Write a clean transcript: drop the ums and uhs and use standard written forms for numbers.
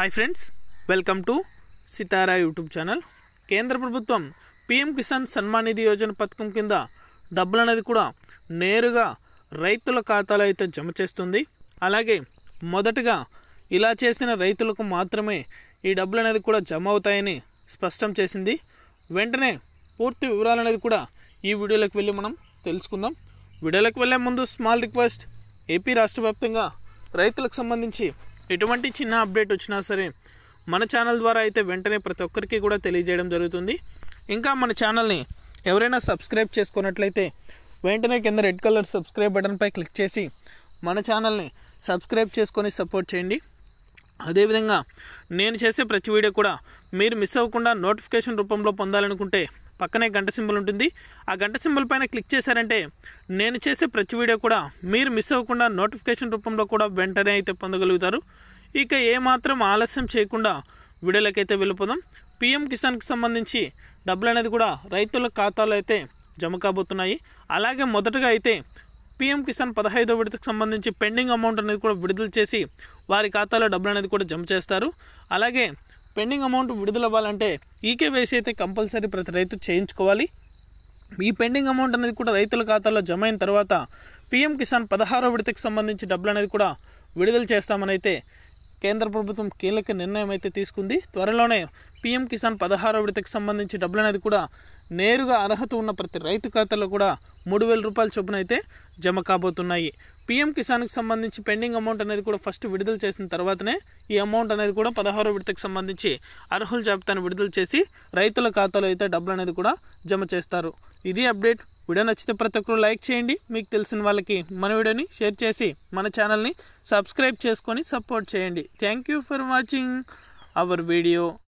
Hi friends, welcome to Sitara YouTube channel. కేంద్ర ప్రభుత్వం PM Kisan Samman Nidhi Yojana పథకం కింద డబ్బులు అనేది కూడా నేరుగా రైతుల ఖాతాలో అయితే జమ చేస్తుంది. అలాగే మొదటగా ఇలా చేసిన రైతులకు మాత్రమే ఈ డబ్బులు అనేది కూడా జమ అవుతాయని స్పష్టం చేసింది. వెంటనే పూర్తి వివరాలు అనేది కూడా ఈ వీడియోలోకి వెళ్ళి మనం తెలుసుకుందాం. వీడియోలోకి వెళ్ళే ముందు స్మాల్ రిక్వెస్ట్, ఏపీ రాష్ట్ర వ్యాప్తంగా రైతులకు సంబంధించి ఎటువంటి చిన్న అప్డేట్ వచ్చినా సరే మన ఛానల్ ద్వారా అయితే వెంటనే ప్రతి ఒక్కరికి కూడా తెలియజేయడం జరుగుతుంది. ఇంకా మన ఛానల్ని ఎవరైనా సబ్స్క్రైబ్ చేసుకున్నట్లయితే వెంటనే కింద రెడ్ కలర్ సబ్స్క్రైబ్ బటన్పై క్లిక్ చేసి మన ఛానల్ని సబ్స్క్రైబ్ చేసుకొని సపోర్ట్ చేయండి. అదేవిధంగా నేను చేసే ప్రతి వీడియో కూడా మీరు మిస్ అవ్వకుండా నోటిఫికేషన్ రూపంలో పొందాలనుకుంటే పక్కనే గంట సింబల్ ఉంటుంది. ఆ గంట సింబల్ పైన క్లిక్ చేశారంటే నేను చేసే ప్రతి వీడియో కూడా మీరు మిస్ అవ్వకుండా నోటిఫికేషన్ రూపంలో కూడా వెంటనే అయితే పొందగలుగుతారు. ఇక ఏమాత్రం ఆలస్యం చేయకుండా వీడియోలకైతే వెళ్ళిపోదాం. పీఎం కిసాన్కి సంబంధించి డబ్బులు అనేది కూడా రైతుల ఖాతాలో అయితే జమ కాబోతున్నాయి. అలాగే మొదటగా అయితే పీఎం కిసాన్ 15వ విడతకు సంబంధించి పెండింగ్ అమౌంట్ అనేది కూడా విడుదల చేసి వారి ఖాతాలో డబ్బులు అనేది కూడా జమ చేస్తారు. అలాగే పెండింగ్ అమౌంట్ విడుదల అవ్వాలంటే ఈకేవైసీ అయితే కంపల్సరీ ప్రతి రైతు చేయించుకోవాలి. ఈ పెండింగ్ అమౌంట్ అనేది కూడా రైతుల ఖాతాలో జమ అయిన తర్వాత పీఎం కిసాన్ 16వ విడతకు సంబంధించి డబ్బులు అనేది కూడా విడుదల చేస్తామని అయితే కేంద్ర ప్రభుత్వం కీలక నిర్ణయం అయితే తీసుకుంది. త్వరలోనే పీఎం కిసాన్ 16వ విడతకు సంబంధించి డబ్బులు అనేది కూడా నేరుగా అర్హత ఉన్న ప్రతి రైతు ఖాతాలో కూడా 3,000 రూపాయల చొప్పున అయితే జమ కాబోతున్నాయి. పీఎం కిసాన్కి సంబంధించి పెండింగ్ అమౌంట్ అనేది కూడా ఫస్ట్ విడుదల చేసిన తర్వాతనే ఈ అమౌంట్ అనేది కూడా 16వ విడతకు సంబంధించి అర్హుల జాబితాను విడుదల చేసి రైతుల ఖాతాలో అయితే డబ్బులు అనేది కూడా జమ చేస్తారు. ఇది అప్డేట్. వీడియో నచ్చితే ప్రతి ఒక్కరు లైక్ చేయండి. మీకు తెలిసిన వాళ్ళకి మన వీడియోని షేర్ చేసి మన ఛానల్ని సబ్స్క్రైబ్ చేసుకొని సపోర్ట్ చేయండి. Thank you for watching our video.